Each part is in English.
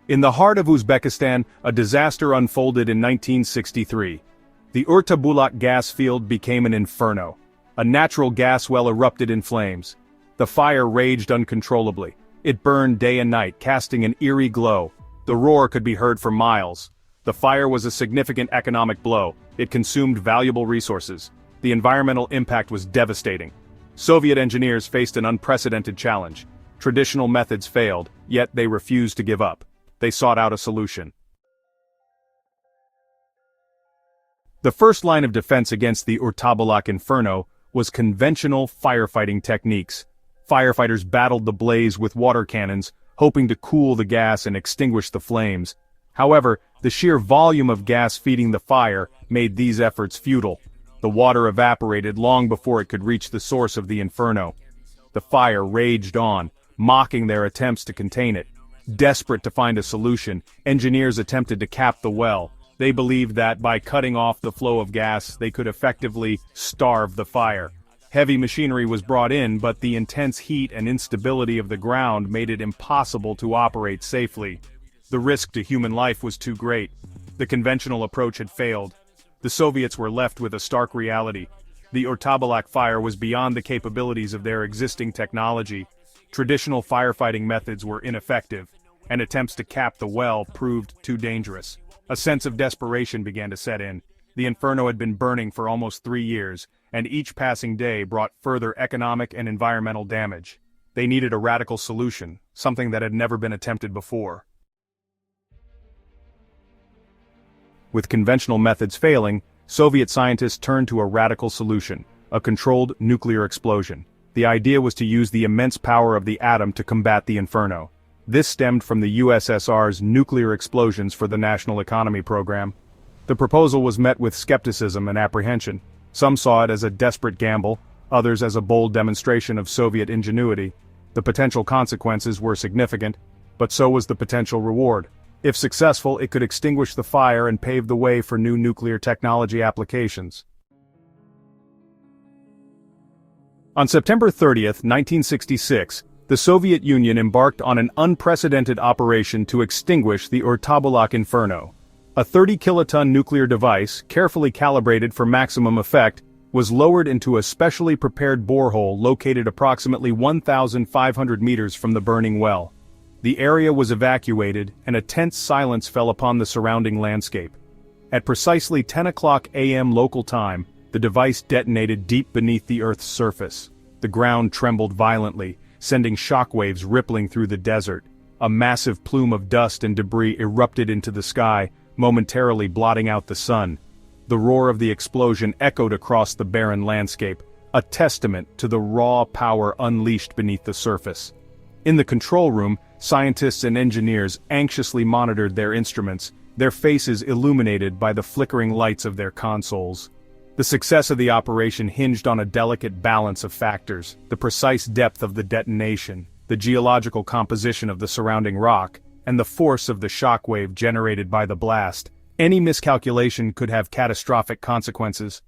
In the heart of Uzbekistan, a disaster unfolded in 1963. The Urtabulak gas field became an inferno. A natural gas well erupted in flames. The fire raged uncontrollably. It burned day and night, casting an eerie glow. The roar could be heard for miles. The fire was a significant economic blow. It consumed valuable resources. The environmental impact was devastating. Soviet engineers faced an unprecedented challenge. Traditional methods failed, yet they refused to give up. They sought out a solution. The first line of defense against the Urtabulak inferno was conventional firefighting techniques. Firefighters battled the blaze with water cannons, hoping to cool the gas and extinguish the flames. However, the sheer volume of gas feeding the fire made these efforts futile. The water evaporated long before it could reach the source of the inferno. The fire raged on, mocking their attempts to contain it. Desperate to find a solution, engineers attempted to cap the well. They believed that by cutting off the flow of gas, they could effectively starve the fire. Heavy machinery was brought in, but the intense heat and instability of the ground made it impossible to operate safely. The risk to human life was too great. The conventional approach had failed. The Soviets were left with a stark reality. The Urtabulak fire was beyond the capabilities of their existing technology. Traditional firefighting methods were ineffective, and attempts to cap the well proved too dangerous. A sense of desperation began to set in. The inferno had been burning for almost 3 years, and each passing day brought further economic and environmental damage. They needed a radical solution, something that had never been attempted before. With conventional methods failing, Soviet scientists turned to a radical solution: a controlled nuclear explosion. The idea was to use the immense power of the atom to combat the inferno. This stemmed from the USSR's nuclear explosions for the National Economy Program. The proposal was met with skepticism and apprehension. Some saw it as a desperate gamble, others as a bold demonstration of Soviet ingenuity. The potential consequences were significant, but so was the potential reward. If successful, it could extinguish the fire and pave the way for new nuclear technology applications. On September 30, 1966, the Soviet Union embarked on an unprecedented operation to extinguish the Urtabulak inferno. A 30-kiloton nuclear device, carefully calibrated for maximum effect, was lowered into a specially prepared borehole located approximately 1,500 meters from the burning well. The area was evacuated, and a tense silence fell upon the surrounding landscape. At precisely 10 o'clock a.m. local time, the device detonated deep beneath the Earth's surface. The ground trembled violently, sending shockwaves rippling through the desert. A massive plume of dust and debris erupted into the sky, momentarily blotting out the sun. The roar of the explosion echoed across the barren landscape, a testament to the raw power unleashed beneath the surface. In the control room, scientists and engineers anxiously monitored their instruments, their faces illuminated by the flickering lights of their consoles. The success of the operation hinged on a delicate balance of factors: the precise depth of the detonation, the geological composition of the surrounding rock, and the force of the shockwave generated by the blast. Any miscalculation could have catastrophic consequences.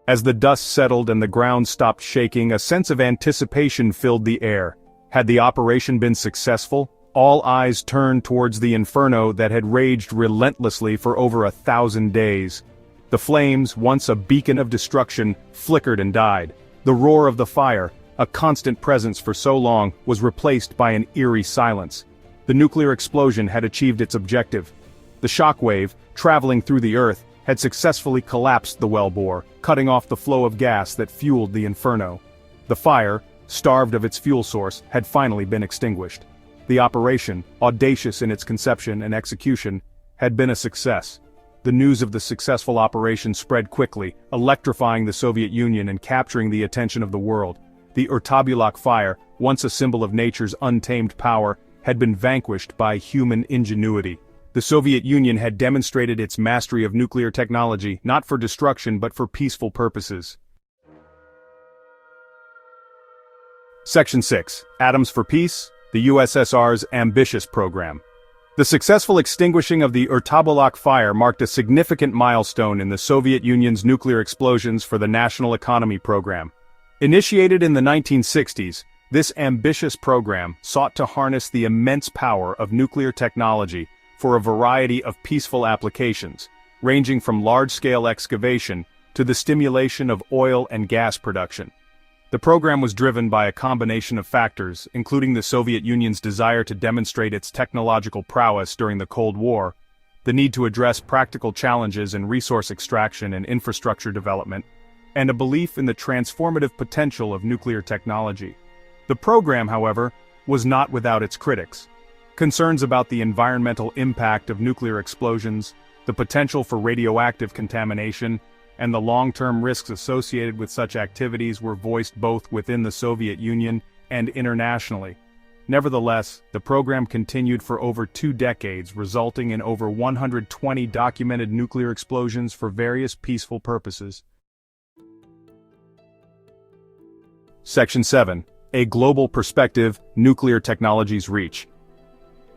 As the dust settled and the ground stopped shaking, a sense of anticipation filled the air. Had the operation been successful, all eyes turned towards the inferno that had raged relentlessly for over 1,000 days. The flames, once a beacon of destruction, flickered and died. The roar of the fire, a constant presence for so long, was replaced by an eerie silence. The nuclear explosion had achieved its objective. The shockwave, traveling through the earth, had successfully collapsed the wellbore, cutting off the flow of gas that fueled the inferno. The fire, starved of its fuel source, had finally been extinguished. The operation, audacious in its conception and execution, had been a success. The news of the successful operation spread quickly, electrifying the Soviet Union and capturing the attention of the world. The Urtabulak fire, once a symbol of nature's untamed power, had been vanquished by human ingenuity. The Soviet Union had demonstrated its mastery of nuclear technology, not for destruction but for peaceful purposes. Section 6. Atoms for Peace, the USSR's ambitious program. The successful extinguishing of the Urtabulak fire marked a significant milestone in the Soviet Union's nuclear explosions for the National Economy Program. Initiated in the 1960s, This ambitious program sought to harness the immense power of nuclear technology for a variety of peaceful applications, ranging from large-scale excavation to the stimulation of oil and gas production. The program was driven by a combination of factors, including the Soviet Union's desire to demonstrate its technological prowess during the Cold War, the need to address practical challenges in resource extraction and infrastructure development, and a belief in the transformative potential of nuclear technology. The program, however, was not without its critics. Concerns about the environmental impact of nuclear explosions, the potential for radioactive contamination, and the long-term risks associated with such activities were voiced both within the Soviet Union and internationally. Nevertheless, the program continued for over 2 decades, resulting in over 120 documented nuclear explosions for various peaceful purposes. Section 7. A Global Perspective, Nuclear Technology's Reach.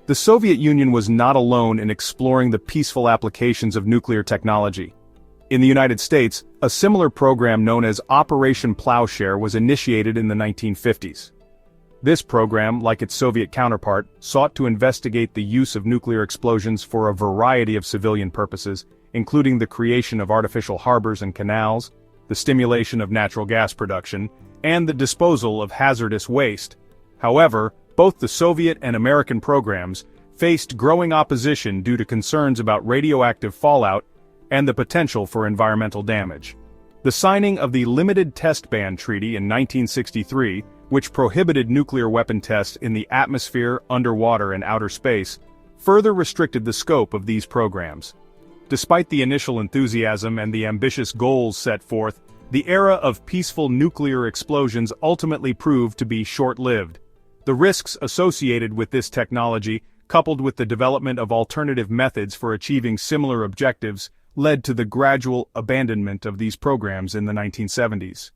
The Soviet Union was not alone in exploring the peaceful applications of nuclear technology. In the United States, a similar program known as Operation Plowshare was initiated in the 1950s. This program, like its Soviet counterpart, sought to investigate the use of nuclear explosions for a variety of civilian purposes, including the creation of artificial harbors and canals, the stimulation of natural gas production, and the disposal of hazardous waste. However, both the Soviet and American programs faced growing opposition due to concerns about radioactive fallout and the potential for environmental damage. The signing of the Limited Test Ban Treaty in 1963, which prohibited nuclear weapon tests in the atmosphere, underwater, and outer space, further restricted the scope of these programs. Despite the initial enthusiasm and the ambitious goals set forth, the era of peaceful nuclear explosions ultimately proved to be short-lived. The risks associated with this technology, coupled with the development of alternative methods for achieving similar objectives, led to the gradual abandonment of these programs in the 1970s.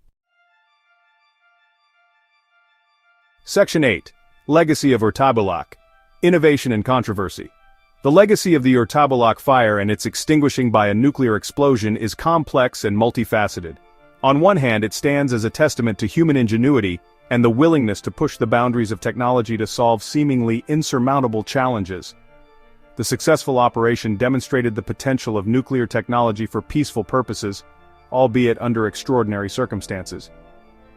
Section 8. Legacy of Urtabulak. Innovation and Controversy. The legacy of the Urtabulak fire and its extinguishing by a nuclear explosion is complex and multifaceted. On one hand, it stands as a testament to human ingenuity and the willingness to push the boundaries of technology to solve seemingly insurmountable challenges. The successful operation demonstrated the potential of nuclear technology for peaceful purposes, albeit under extraordinary circumstances.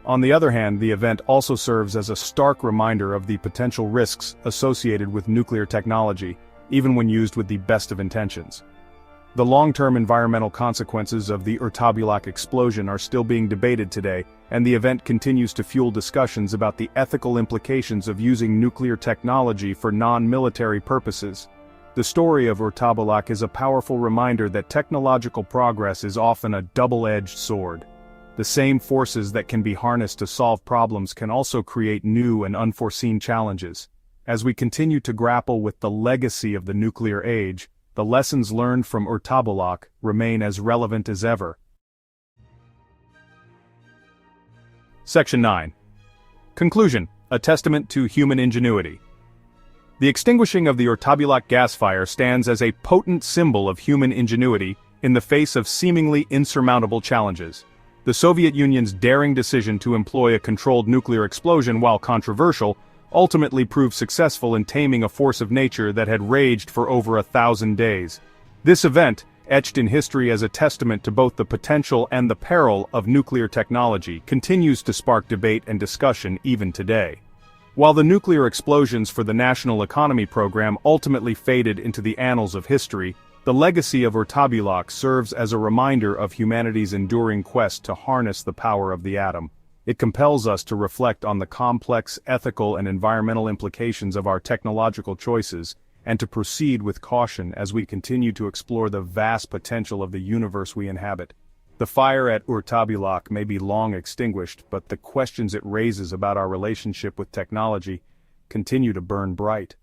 On the other hand, the event also serves as a stark reminder of the potential risks associated with nuclear technology, even when used with the best of intentions. The long-term environmental consequences of the Urtabulak explosion are still being debated today, and the event continues to fuel discussions about the ethical implications of using nuclear technology for non-military purposes. The story of Urtabulak is a powerful reminder that technological progress is often a double-edged sword. The same forces that can be harnessed to solve problems can also create new and unforeseen challenges. As we continue to grapple with the legacy of the nuclear age, the lessons learned from Urtabulak remain as relevant as ever. Section 9. Conclusion: a testament to human ingenuity. The extinguishing of the Urtabulak gas fire stands as a potent symbol of human ingenuity in the face of seemingly insurmountable challenges. The Soviet Union's daring decision to employ a controlled nuclear explosion, while controversial, ultimately proved successful in taming a force of nature that had raged for over 1,000 days. This event, etched in history as a testament to both the potential and the peril of nuclear technology, continues to spark debate and discussion even today. While the nuclear explosions for the National Economy Program ultimately faded into the annals of history, the legacy of Urtabulak serves as a reminder of humanity's enduring quest to harness the power of the atom. It compels us to reflect on the complex ethical and environmental implications of our technological choices, and to proceed with caution as we continue to explore the vast potential of the universe we inhabit. The fire at Urtabulak may be long extinguished, but the questions it raises about our relationship with technology continue to burn bright.